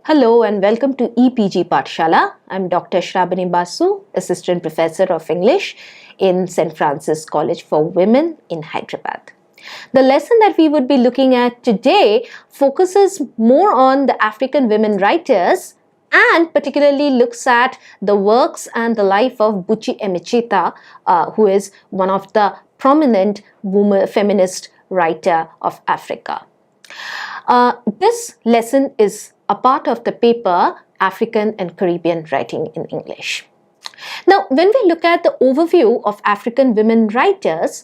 Hello and welcome to EPG Pathshala. I'm Dr. Shrabani Basu, Assistant Professor of English in St. Francis College for Women in Hyderabad. The lesson that we would be looking at today focuses more on the African women writers and particularly looks at the works and the life of Buchi Emecheta, who is one of the prominent feminist writer of Africa. This lesson is a part of the paper African and Caribbean Writing in English. Now, when we look at the overview of African women writers,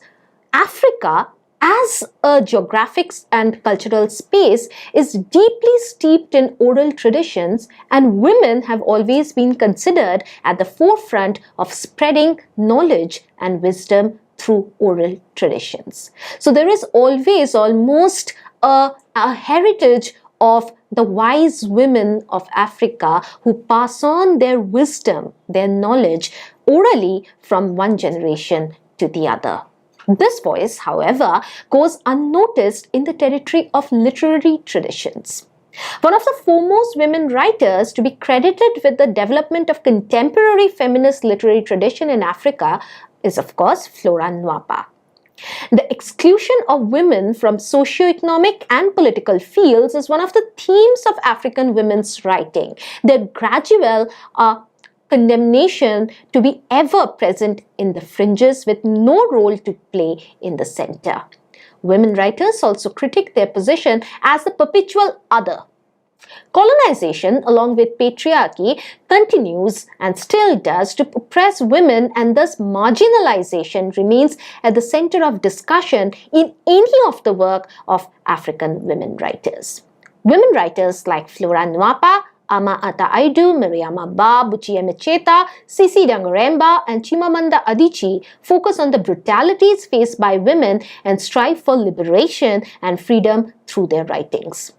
Africa as a geographic and cultural space is deeply steeped in oral traditions, and women have always been considered at the forefront of spreading knowledge and wisdom through oral traditions. So there is always almost a heritage of the wise women of Africa who pass on their wisdom, their knowledge orally from one generation to the other. This voice, however, goes unnoticed in the territory of literary traditions. One of the foremost women writers to be credited with the development of contemporary feminist literary tradition in Africa is, of course, Flora Nwapa. The exclusion of women from socio-economic and political fields is one of the themes of African women's writing. Their gradual condemnation to be ever present in the fringes with no role to play in the center. Women writers also critique their position as the perpetual other. Colonization, along with patriarchy, continues and still does to oppress women, and thus marginalization remains at the center of discussion in any of the work of African women writers. Women writers like Flora Nwapa, Ama Ata Aidu, Mariama Ba, Buchi Emecheta, Sisi Dangaremba, and Chimamanda Adichie focus on the brutalities faced by women and strive for liberation and freedom through their writings.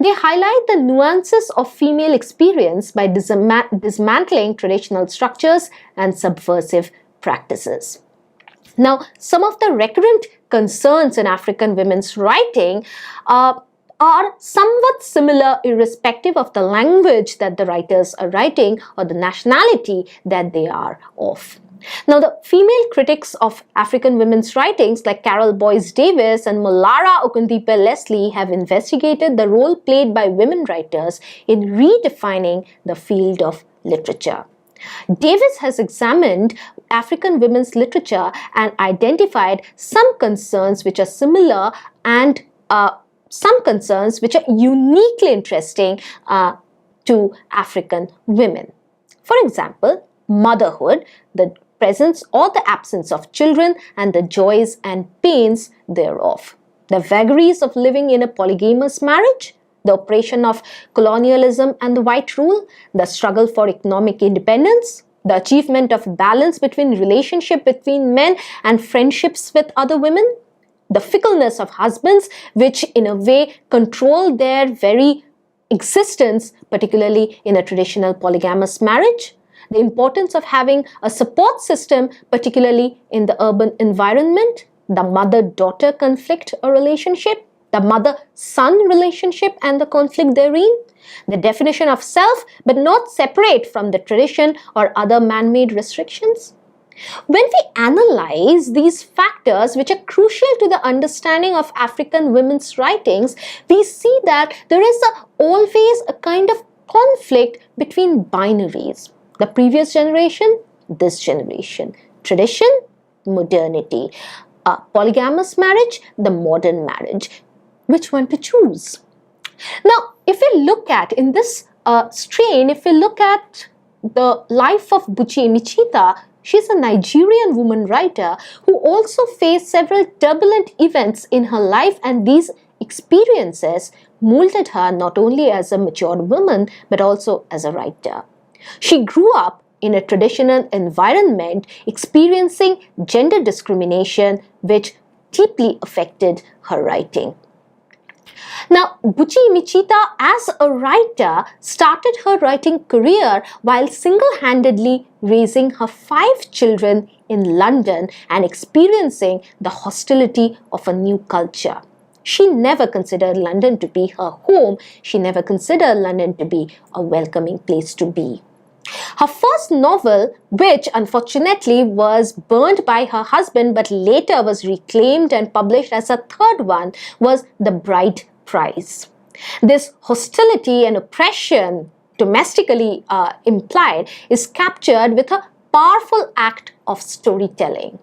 They highlight the nuances of female experience by dismantling traditional structures and subversive practices. Now, some of the recurrent concerns in African women's writing are somewhat similar irrespective of the language that the writers are writing or the nationality that they are of. Now, the female critics of African women's writings like Carol Boyce Davis and Molara Okundipe Leslie have investigated the role played by women writers in redefining the field of literature. Davis has examined African women's literature and identified some concerns which are similar and some concerns which are uniquely interesting to African women. For example, motherhood, the presence or the absence of children and the joys and pains thereof. The vagaries of living in a polygamous marriage, the oppression of colonialism and the white rule, the struggle for economic independence, the achievement of balance between relationship between men and friendships with other women, the fickleness of husbands which in a way control their very existence, particularly in a traditional polygamous marriage, the importance of having a support system, particularly in the urban environment, the mother-daughter conflict or relationship, the mother-son relationship and the conflict therein, the definition of self but not separate from the tradition or other man-made restrictions. When we analyze these factors which are crucial to the understanding of African women's writings, we see that there is always a kind of conflict between binaries. The previous generation, this generation. Tradition, modernity. Polygamous marriage, the modern marriage. Which one to choose? Now, if we look at, in this strain, if we look at the life of Buchi Emecheta, she's a Nigerian woman writer who also faced several turbulent events in her life, and these experiences molded her not only as a matured woman but also as a writer. She grew up in a traditional environment experiencing gender discrimination which deeply affected her writing. Now, Buchi Emecheta as a writer started her writing career while single-handedly raising her 5 children in London and experiencing the hostility of a new culture. She never considered London to be her home. She never considered London to be a welcoming place to be. Her first novel, which unfortunately was burned by her husband but later was reclaimed and published as a third one, was The Bride Price. This hostility and oppression, domestically implied, is captured with a powerful act of storytelling.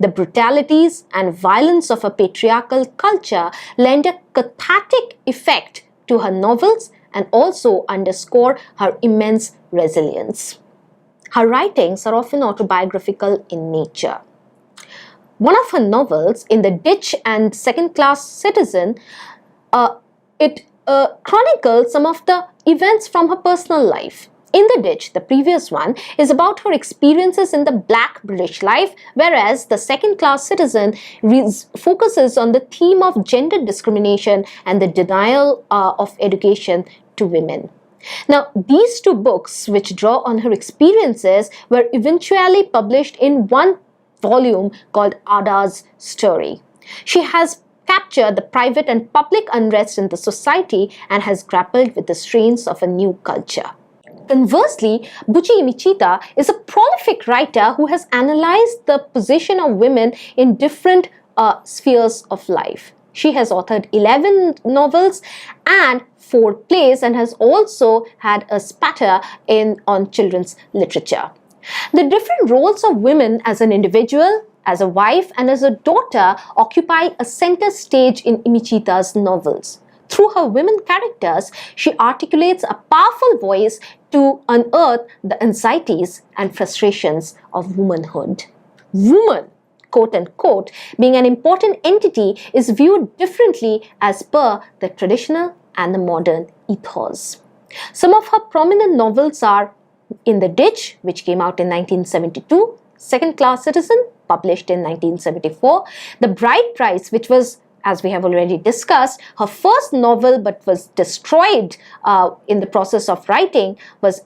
The brutalities and violence of a patriarchal culture lend a cathartic effect to her novels and also underscore her immense resilience. Her writings are often autobiographical in nature. One of her novels, In the Ditch and Second Class Citizen, it chronicles some of the events from her personal life. In the Ditch, the previous one, is about her experiences in the Black British life, whereas The Second Class Citizen focuses on the theme of gender discrimination and the denial of education to women. Now, these two books, which draw on her experiences, were eventually published in one volume called Ada's Story. She has captured the private and public unrest in the society and has grappled with the strains of a new culture. Conversely, Buchi Emecheta is a prolific writer who has analyzed the position of women in different spheres of life. She has authored 11 novels and 4 plays and has also had a spatter on children's literature. The different roles of women as an individual, as a wife, and as a daughter occupy a center stage in Emecheta's novels. Through her women characters, she articulates a powerful voice to unearth the anxieties and frustrations of womanhood. Woman, quote unquote, being an important entity, is viewed differently as per the traditional and the modern ethos. Some of her prominent novels are In the Ditch, which came out in 1972, Second Class Citizen, published in 1974, The Bride Price, which was, as we have already discussed, her first novel but was destroyed in the process of writing, was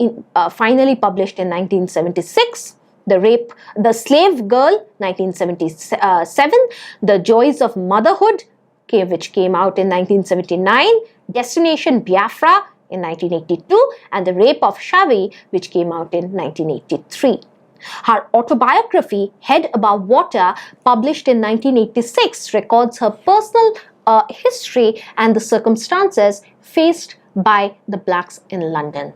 finally published in 1976. The Slave Girl, 1977, The Joys of Motherhood, which came out in 1979, Destination Biafra in 1982, and The Rape of Shavi, which came out in 1983. Her autobiography, Head Above Water, published in 1986, records her personal history and the circumstances faced by the blacks in London.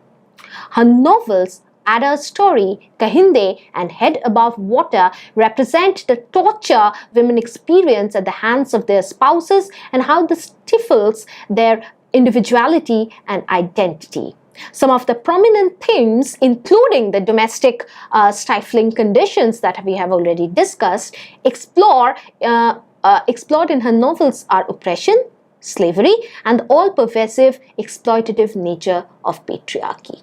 Her novels, Ada's Story, Kahinde, and Head Above Water, represent the torture women experience at the hands of their spouses and how this stifles their individuality and identity. Some of the prominent themes, including the domestic stifling conditions that we have already discussed, explored in her novels are oppression, slavery, and the all-pervasive exploitative nature of patriarchy.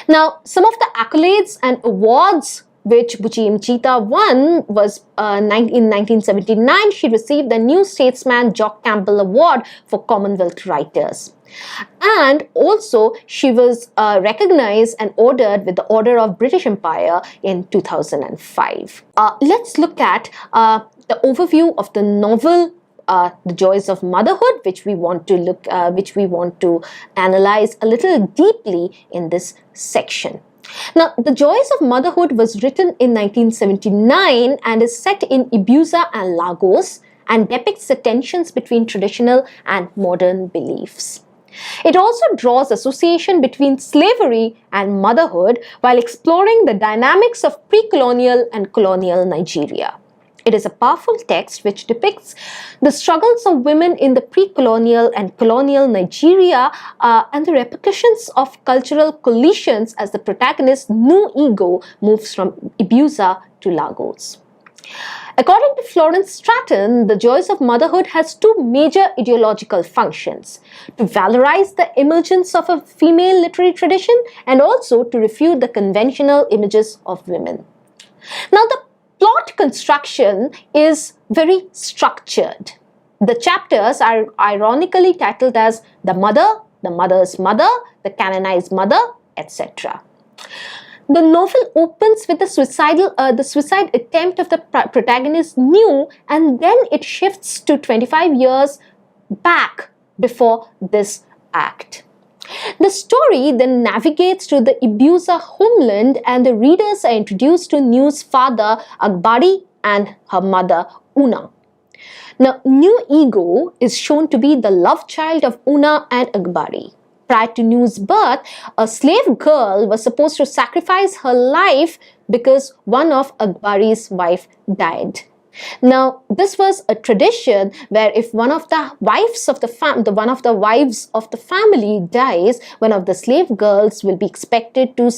Now, some of the accolades and awards which Buchi Emecheta won was in 1979, she received the New Statesman Jock Campbell Award for Commonwealth Writers. And also, she was recognized and ordered with the Order of British Empire in 2005. Let's look at the overview of the novel The Joys of Motherhood, which we want to analyze a little deeply in this section. Now, The Joys of Motherhood was written in 1979 and is set in Ibiza and Lagos and depicts the tensions between traditional and modern beliefs. It also draws association between slavery and motherhood while exploring the dynamics of pre-colonial and colonial Nigeria. It is a powerful text which depicts the struggles of women in the pre-colonial and colonial Nigeria and the repercussions of cultural collisions as the protagonist's new ego moves from Ibiza to Lagos. According to Florence Stratton, The Joys of Motherhood has 2 major ideological functions: to valorize the emergence of a female literary tradition and also to refute the conventional images of women. Now, the plot construction is very structured. The chapters are ironically titled as The Mother, The Mother's Mother, The Canonized Mother, etc. The novel opens with the suicide attempt of the protagonist New, and then it shifts to 25 years back before this act. The story then navigates to the abuser homeland, and the readers are introduced to Nu's father Akbari and her mother Una. Now, New Ego is shown to be the love child of Una and Akbari. Prior to Nu's birth, a slave girl was supposed to sacrifice her life because one of Akbari's wife died. Now, this was a tradition where if one of the wives of the family dies, one of the slave girls will be expected to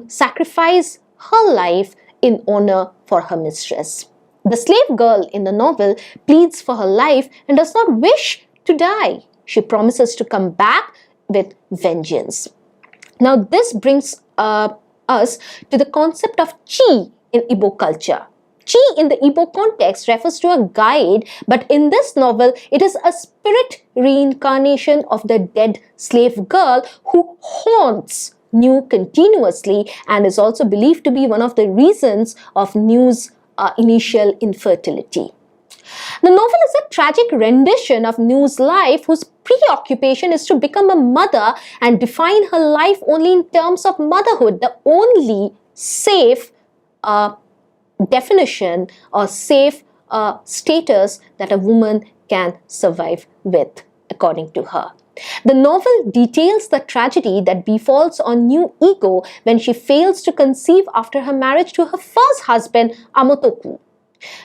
sacrifice her life in honor for her mistress. The slave girl in the novel pleads for her life and does not wish to die. She promises to come back with vengeance. Now, this brings us to the concept of chi in Igbo culture. Chi in the Igbo context refers to a guide, but in this novel, it is a spirit reincarnation of the dead slave girl who haunts Nu continuously and is also believed to be one of the reasons of Nu's initial infertility. The novel is a tragic rendition of Nu's life, whose preoccupation is to become a mother and define her life only in terms of motherhood, the only safe definition or safe status that a woman can survive with, according to her. The novel details the tragedy that befalls on New Ego when she fails to conceive after her marriage to her first husband, Amotoku.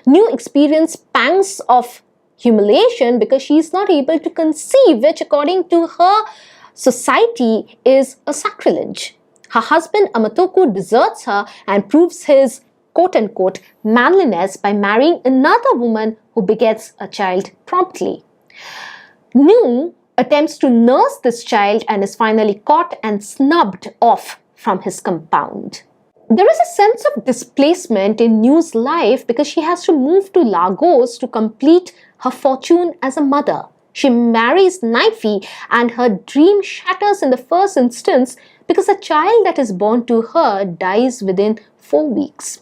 New experiences pangs of humiliation because she is not able to conceive, which according to her society is a sacrilege. Her husband Amotoku deserts her and proves his quote-unquote manliness by marrying another woman who begets a child promptly. New attempts to nurse this child and is finally caught and snubbed off from his compound. There is a sense of displacement in Nu's life because she has to move to Lagos to complete her fortune as a mother. She marries Naifi and her dream shatters in the first instance because a child that is born to her dies within 4 weeks.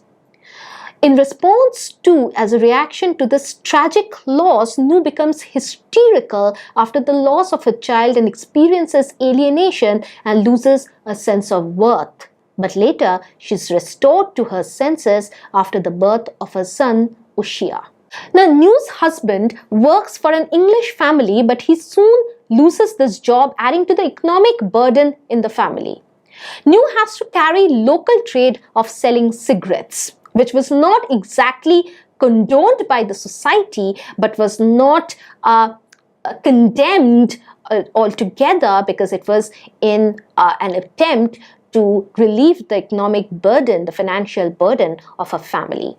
In response to, as a reaction to this tragic loss, Nu becomes hysterical after the loss of her child and experiences alienation and loses a sense of worth. But later, she's restored to her senses after the birth of her son, Ushia. Now, Nu's husband works for an English family, but he soon loses this job, adding to the economic burden in the family. Nu has to carry local trade of selling cigarettes, which was not exactly condoned by the society, but was not condemned altogether because it was in an attempt to relieve the economic burden, the financial burden of her family.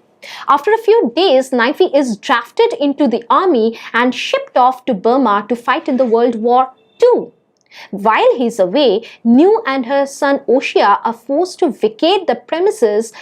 After a few days, Naifi is drafted into the army and shipped off to Burma to fight in the World War II. While he's away, Nu and her son Oshia are forced to vacate the premises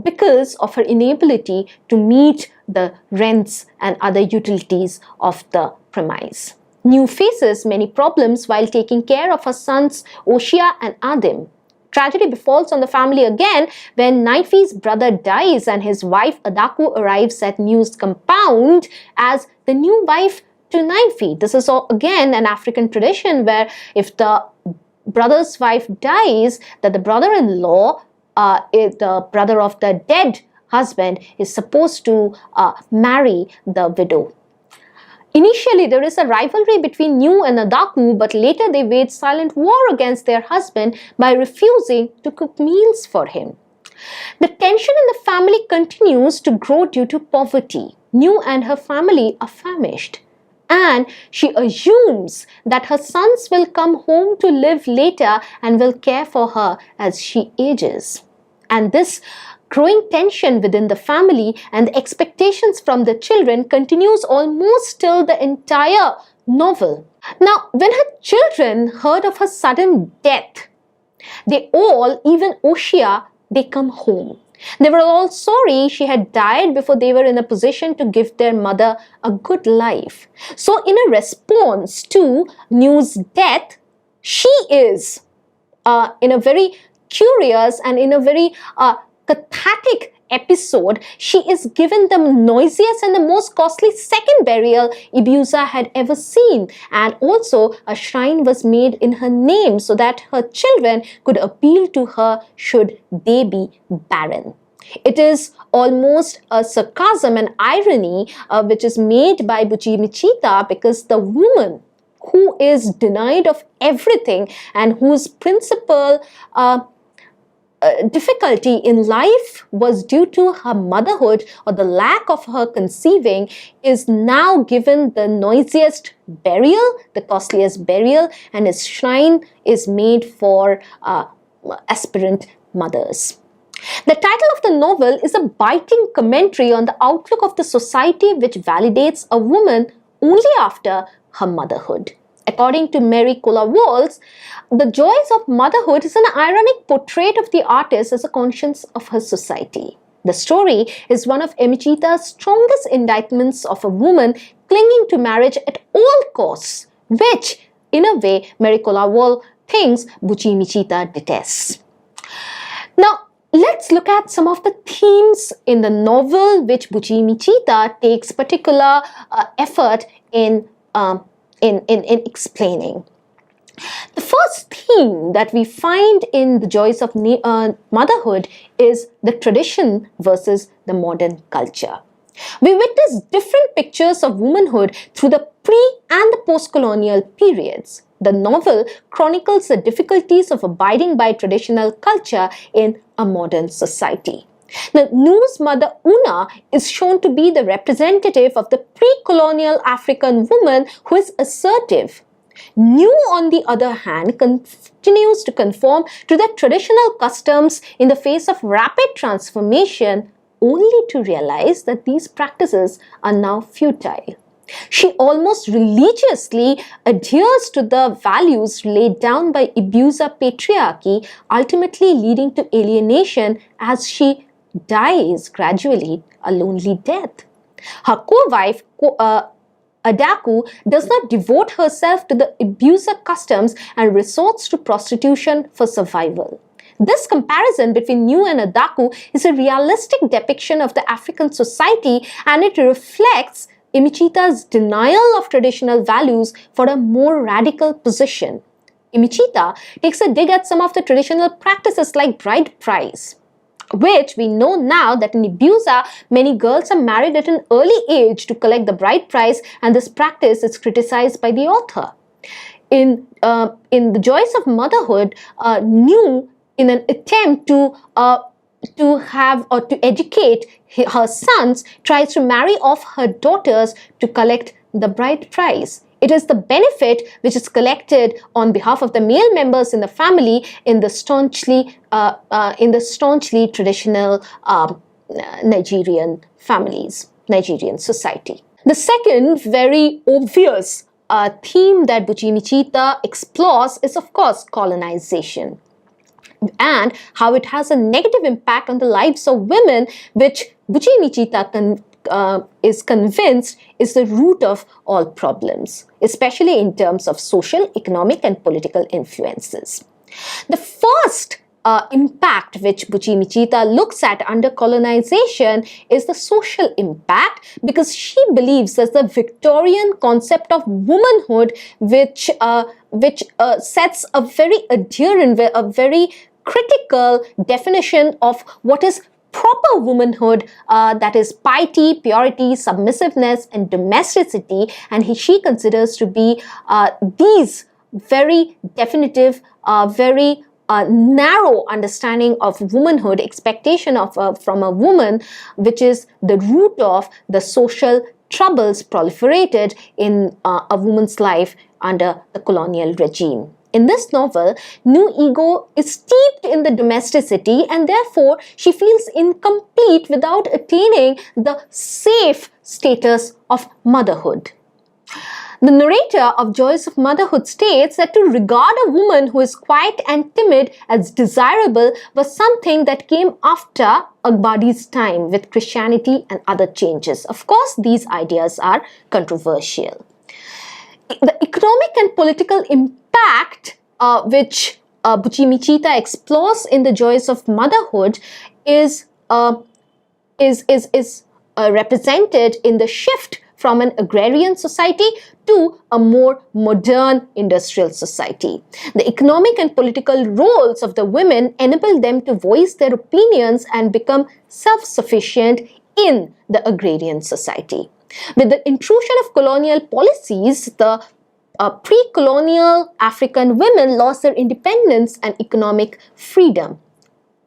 because of her inability to meet the rents and other utilities of the premise. Nu faces many problems while taking care of her sons Oshia and Adim. Tragedy befalls on the family again when Naifi's brother dies and his wife Adaku arrives at Nu's compound as the new wife to Naifi. This is again an African tradition where if the brother's wife dies, that the brother-in-law, the brother of the dead husband, is supposed to marry the widow. Initially, there is a rivalry between Nu and Adaku, but later they wage silent war against their husband by refusing to cook meals for him. The tension in the family continues to grow due to poverty. Nu and her family are famished, and she assumes that her sons will come home to live later and will care for her as she ages. And this growing tension within the family and the expectations from the children continues almost till the entire novel. Now, when her children heard of her sudden death, they all, even Oshia, they come home. They were all sorry she had died before they were in a position to give their mother a good life. So in a response to Nu's death, she is in a very curious and in a very cathartic episode, she is given the noisiest and the most costly second burial Ibiza had ever seen. And also a shrine was made in her name so that her children could appeal to her should they be barren. It is almost a sarcasm and irony which is made by Buchi Emecheta, because the woman who is denied of everything and whose principal difficulty in life was due to her motherhood or the lack of her conceiving, is now given the noisiest burial, the costliest burial, and his shrine is made for aspirant mothers. The title of the novel is a biting commentary on the outlook of the society which validates a woman only after her motherhood. According to Mary Kola-Walsh, The Joys of Motherhood is an ironic portrait of the artist as a conscience of her society. The story is one of Emecheta's strongest indictments of a woman clinging to marriage at all costs, which, in a way, Mary Kola-Walsh thinks Buchi Emecheta detests. Now, let's look at some of the themes in the novel which Buchi Emecheta takes particular effort in explaining. The first theme that we find in The Joys of Motherhood is the tradition versus the modern culture. We witness different pictures of womanhood through the pre- and the post-colonial periods. The novel chronicles the difficulties of abiding by traditional culture in a modern society. Now, Nu's mother Una is shown to be the representative of the pre-colonial African woman who is assertive. Nu, on the other hand, continues to conform to the traditional customs in the face of rapid transformation, only to realize that these practices are now futile. She almost religiously adheres to the values laid down by Ibiza patriarchy, ultimately leading to alienation as she dies gradually a lonely death. Her co-wife, Adaku, does not devote herself to the Ibiza customs and resorts to prostitution for survival. This comparison between Nu and Adaku is a realistic depiction of the African society, and it reflects Emecheta's denial of traditional values for a more radical position. Emecheta takes a dig at some of the traditional practices like bride price, which we know now that in Ibiza, many girls are married at an early age to collect the bride price, and this practice is criticized by the author. In The Joys of Motherhood, Nu, in an attempt to educate her sons, tries to marry off her daughters to collect the bride price. It is the benefit which is collected on behalf of the male members in the family in the staunchly traditional Nigerian families, Nigerian society. The second very obvious theme that Buchi Emecheta explores is, of course, colonization, and how it has a negative impact on the lives of women, which Buchi Emecheta is convinced is the root of all problems, especially in terms of social, economic, and political influences. The first impact which Buchi Emecheta looks at under colonization is the social impact, because she believes that the Victorian concept of womanhood, which sets a very adherent, a very critical definition of what is proper womanhood, that is piety, purity, submissiveness, and domesticity, and she considers to be these very definitive, very narrow understanding of womanhood, expectation of from a woman, which is the root of the social troubles proliferated in a woman's life under the colonial regime. In this novel, Nu ego is steeped in the domesticity, and therefore she feels incomplete without attaining the safe status of motherhood. The narrator of Joys of Motherhood states that to regard a woman who is quiet and timid as desirable was something that came after Akbadi's time with Christianity and other changes. Of course, these ideas are controversial. The economic and political impact which Buchi Emecheta explores in The Joys of Motherhood is is represented in the shift from an agrarian society to a more modern industrial society. The economic and political roles of the women enable them to voice their opinions and become self-sufficient in the agrarian society. With the intrusion of colonial policies, the pre-colonial African women lost their independence and economic freedom.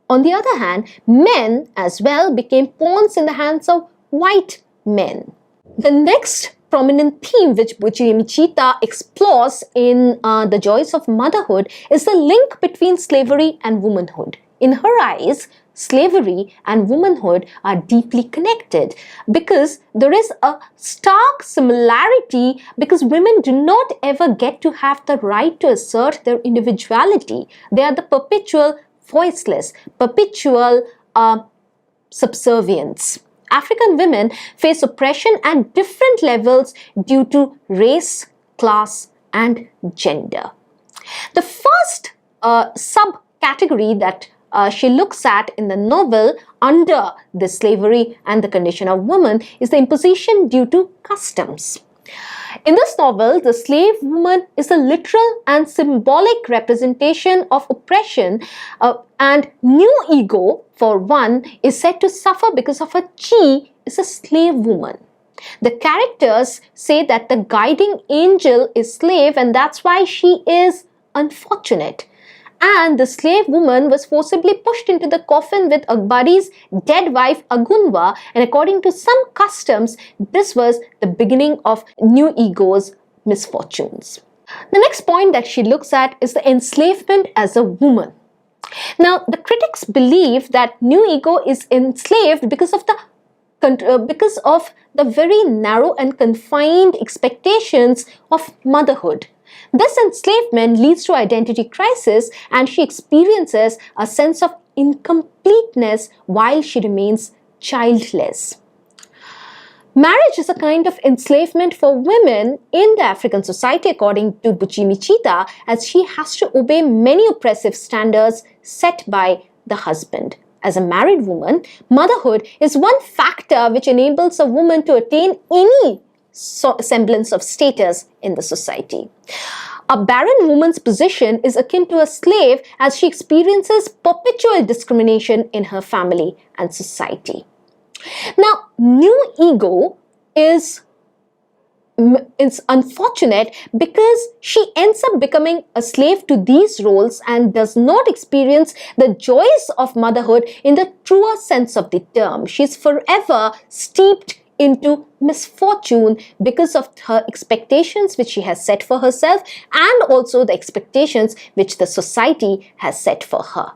On the other hand, men as well became pawns in the hands of white men. The next prominent theme which Buchi Emecheta explores in The Joys of Motherhood is the link between slavery and womanhood. In her eyes, slavery and womanhood are deeply connected because there is a stark similarity, because women do not ever get to have the right to assert their individuality. They are the perpetual voiceless, perpetual subservience. African women face oppression at different levels due to race, class, and gender. The first subcategory that she looks at in the novel under the slavery and the condition of woman is the imposition due to customs. In this novel, the slave woman is a literal and symbolic representation of oppression, and New Ego, for one, is said to suffer because of her chi is a slave woman. The characters say that the guiding angel is slave, and that's why she is unfortunate. And the slave woman was forcibly pushed into the coffin with Akbari's dead wife Agunwa, and according to some customs, this was the beginning of New Ego's misfortunes. The next point that she looks at is the enslavement as a woman. Now, the critics believe that New Ego is enslaved because of the very narrow and confined expectations of motherhood. This enslavement leads to identity crisis, and she experiences a sense of incompleteness while she remains childless. Marriage is a kind of enslavement for women in the African society, according to Buchi Emecheta, as she has to obey many oppressive standards set by the husband. As a married woman, motherhood is one factor which enables a woman to attain any semblance of status in the society. A barren woman's position is akin to a slave, as she experiences perpetual discrimination in her family and society. Now, New Ego is unfortunate because she ends up becoming a slave to these roles and does not experience the joys of motherhood in the truer sense of the term. She is forever steeped into misfortune because of her expectations which she has set for herself, and also the expectations which the society has set for her.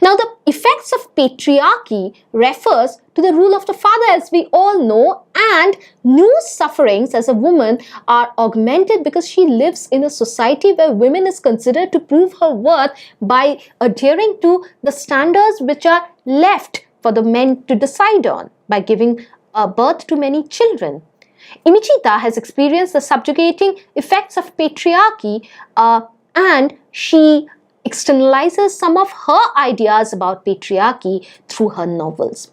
Now, the effects of patriarchy refers to the rule of the father, as we all know, and new sufferings as a woman are augmented because she lives in a society where women is considered to prove her worth by adhering to the standards which are left for the men to decide on by giving birth to many children. Emecheta has experienced the subjugating effects of patriarchy, and she externalizes some of her ideas about patriarchy through her novels.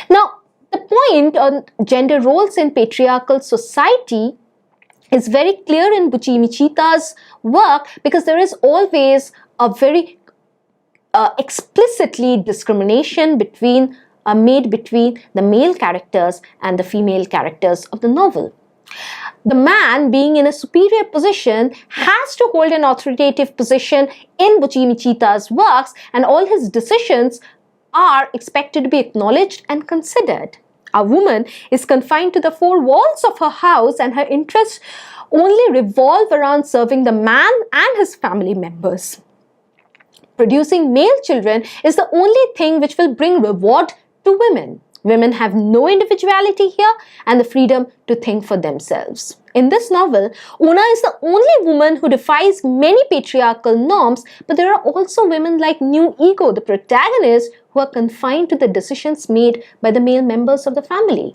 Now, the point on gender roles in patriarchal society is very clear in Buchi Emecheta's work, because there is always a very explicitly discrimination made between the male characters and the female characters of the novel. The man, being in a superior position, has to hold an authoritative position in Buchi Emecheta's works, and all his decisions are expected to be acknowledged and considered. A woman is confined to the four walls of her house, and her interests only revolve around serving the man and his family members. Producing male children is the only thing which will bring reward to women. Women have no individuality here and the freedom to think for themselves. In this novel, Una is the only woman who defies many patriarchal norms, but there are also women like New Ego, the protagonist, who are confined to the decisions made by the male members of the family.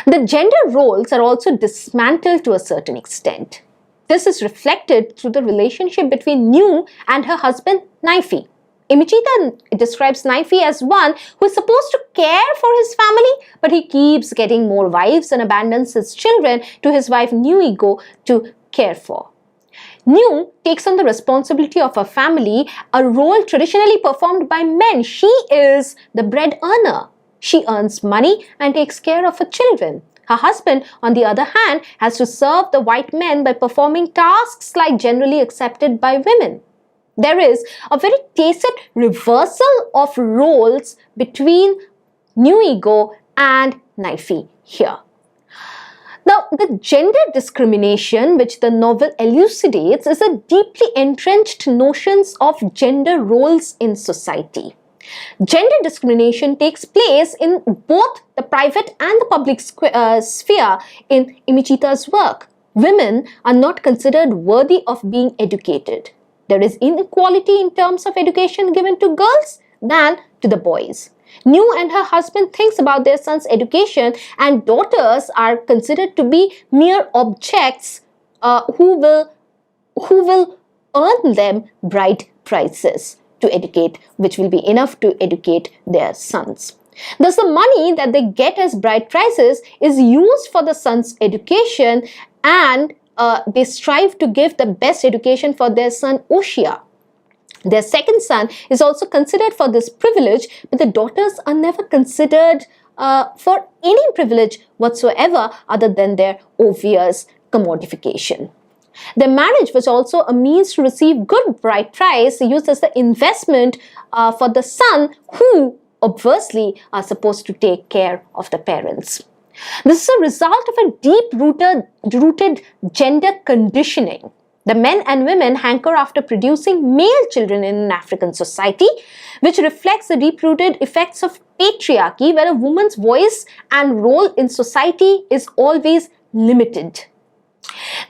The gender roles are also dismantled to a certain extent. This is reflected through the relationship between New and her husband, Naifi. Emecheta describes Naifi as one who is supposed to care for his family, but he keeps getting more wives and abandons his children to his wife Nuigo to care for. Nu takes on the responsibility of her family, a role traditionally performed by men. She is the bread earner. She earns money and takes care of her children. Her husband, on the other hand, has to serve the white men by performing tasks like generally accepted by women. There is a very tacit reversal of roles between Nuigo and Naifi here. Now, the gender discrimination which the novel elucidates is a deeply entrenched notions of gender roles in society. Gender discrimination takes place in both the private and the public sphere in Emecheta's work. Women are not considered worthy of being educated. There is inequality in terms of education given to girls than to the boys. Nu and her husband thinks about their son's education, and daughters are considered to be mere objects who will earn them bride prices to educate, which will be enough to educate their sons. Thus, the money that they get as bride prices is used for the son's education, and they strive to give the best education for their son Oshia. Their second son is also considered for this privilege, but the daughters are never considered for any privilege whatsoever other than their obvious commodification. Their marriage was also a means to receive good bride price used as the investment for the son, who obviously are supposed to take care of the parents. This is a result of a deep-rooted gender conditioning. The men and women hanker after producing male children in an African society, which reflects the deep-rooted effects of patriarchy, where a woman's voice and role in society is always limited.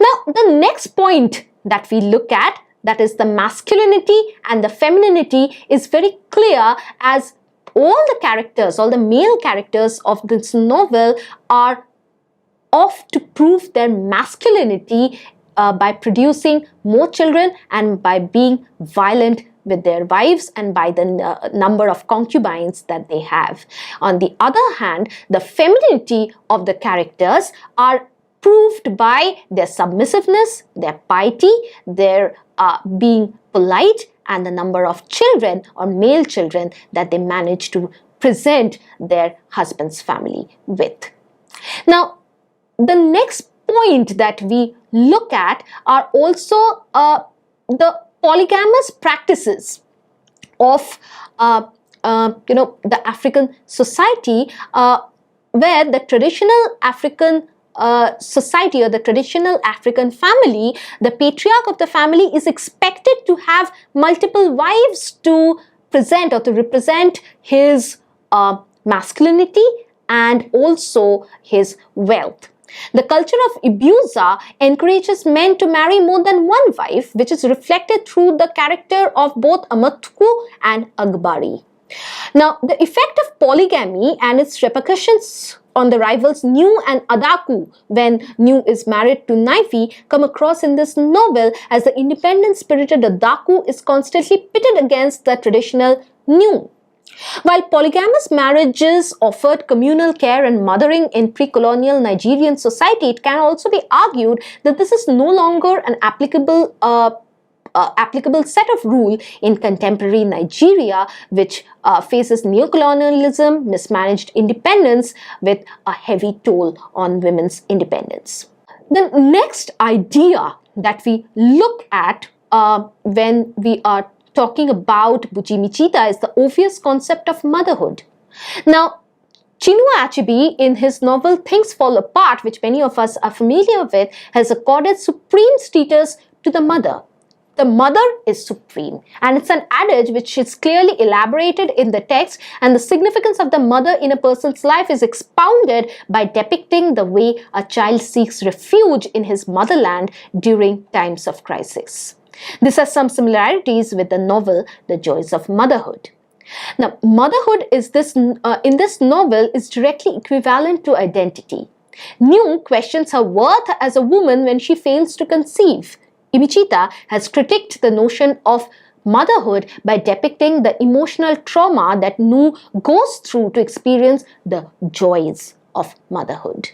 Now, the next point that we look at, that is the masculinity and the femininity, is very clear, as all the male characters of this novel are off to prove their masculinity by producing more children and by being violent with their wives and by the number of concubines that they have. On the other hand, the femininity of the characters are proved by their submissiveness, their piety, their being polite, and the number of children or male children that they manage to present their husband's family with. Now, the next point that we look at are also the polygamous practices of the African society, where the traditional African society or the traditional African family, the patriarch of the family is expected to have multiple wives to present or to represent his masculinity and also his wealth. The culture of Ibuza encourages men to marry more than one wife, which is reflected through the character of both Amatuku and Agbari. Now, the effect of polygamy and its repercussions on the rivals Nu and Adaku, when Nu is married to Naifi, come across in this novel, as the independent-spirited Adaku is constantly pitted against the traditional Nu. While polygamous marriages offered communal care and mothering in pre-colonial Nigerian society, it can also be argued that this is no longer an applicable set of rule in contemporary Nigeria, which faces neocolonialism, mismanaged independence, with a heavy toll on women's independence. The next idea that we look at when we are talking about Buchi Emecheta is the obvious concept of motherhood. Now, Chinua Achebe, in his novel Things Fall Apart, which many of us are familiar with, has accorded supreme status to the mother. The mother is supreme, and it's an adage which is clearly elaborated in the text, and the significance of the mother in a person's life is expounded by depicting the way a child seeks refuge in his motherland during times of crisis. This has some similarities with the novel The Joys of Motherhood. Now, motherhood is in this novel is directly equivalent to identity. Nu questions her worth as a woman when she fails to conceive. Emecheta has critiqued the notion of motherhood by depicting the emotional trauma that Nu goes through to experience the joys of motherhood.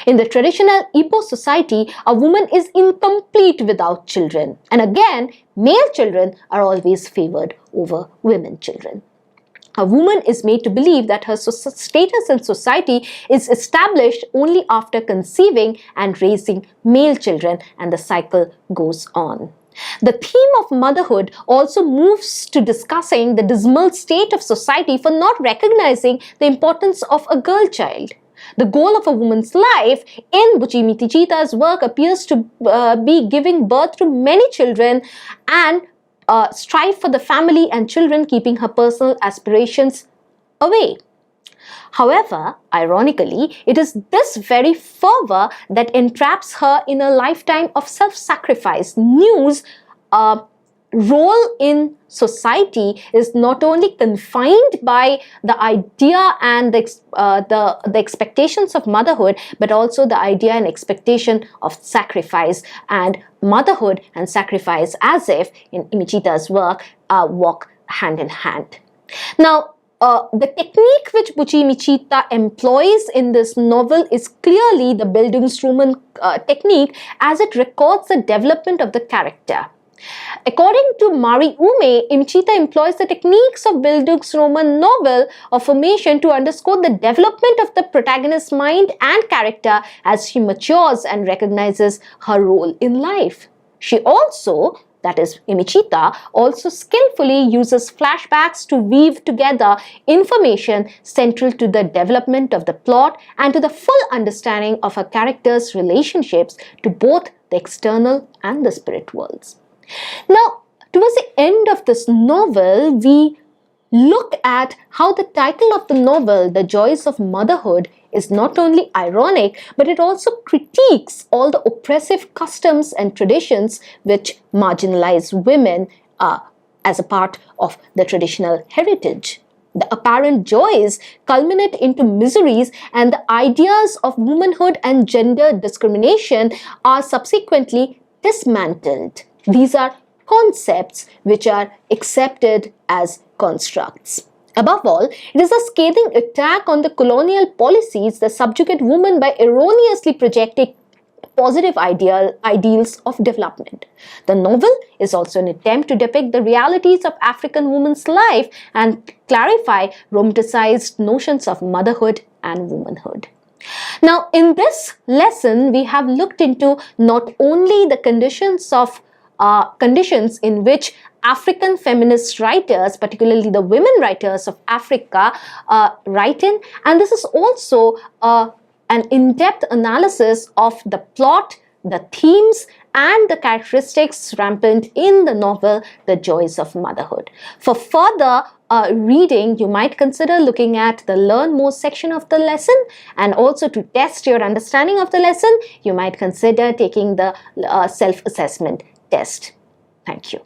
In the traditional Igbo society, a woman is incomplete without children. And again, male children are always favored over women children. A woman is made to believe that her status in society is established only after conceiving and raising male children, and the cycle goes on. The theme of motherhood also moves to discussing the dismal state of society for not recognizing the importance of a girl child. The goal of a woman's life in Buchi Emecheta's work appears to be giving birth to many children and strive for the family and children, keeping her personal aspirations away. However, ironically, it is this very fervor that entraps her in a lifetime of self-sacrifice. Nu's role in society is not only confined by the idea and the expectations of motherhood, but also the idea and expectation of sacrifice, and motherhood and sacrifice, as if in Emecheta's work, walk hand in hand. Now, the technique which Buchi Emecheta employs in this novel is clearly the Bildungsroman technique, as it records the development of the character. According to Mari Ume, Emecheta employs the techniques of Bildungsroman novel of formation to underscore the development of the protagonist's mind and character as she matures and recognizes her role in life. She also, that is Emecheta, also skillfully uses flashbacks to weave together information central to the development of the plot and to the full understanding of her character's relationships to both the external and the spirit worlds. Now, towards the end of this novel, we look at how the title of the novel, The Joys of Motherhood, is not only ironic, but it also critiques all the oppressive customs and traditions which marginalize women as a part of the traditional heritage. The apparent joys culminate into miseries, and the ideas of womanhood and gender discrimination are subsequently dismantled. These are concepts which are accepted as constructs. Above all, it is a scathing attack on the colonial policies that subjugate women by erroneously projecting positive ideals of development. The novel is also an attempt to depict the realities of African women's life and clarify romanticized notions of motherhood and womanhood. Now, in this lesson, we have looked into not only the conditions in which African feminist writers, particularly the women writers of Africa, write in, and this is also an in-depth analysis of the plot, the themes, and the characteristics rampant in the novel The Joys of Motherhood. For further reading, you might consider looking at the Learn More section of the lesson, and also to test your understanding of the lesson, you might consider taking the self-assessment test. Thank you.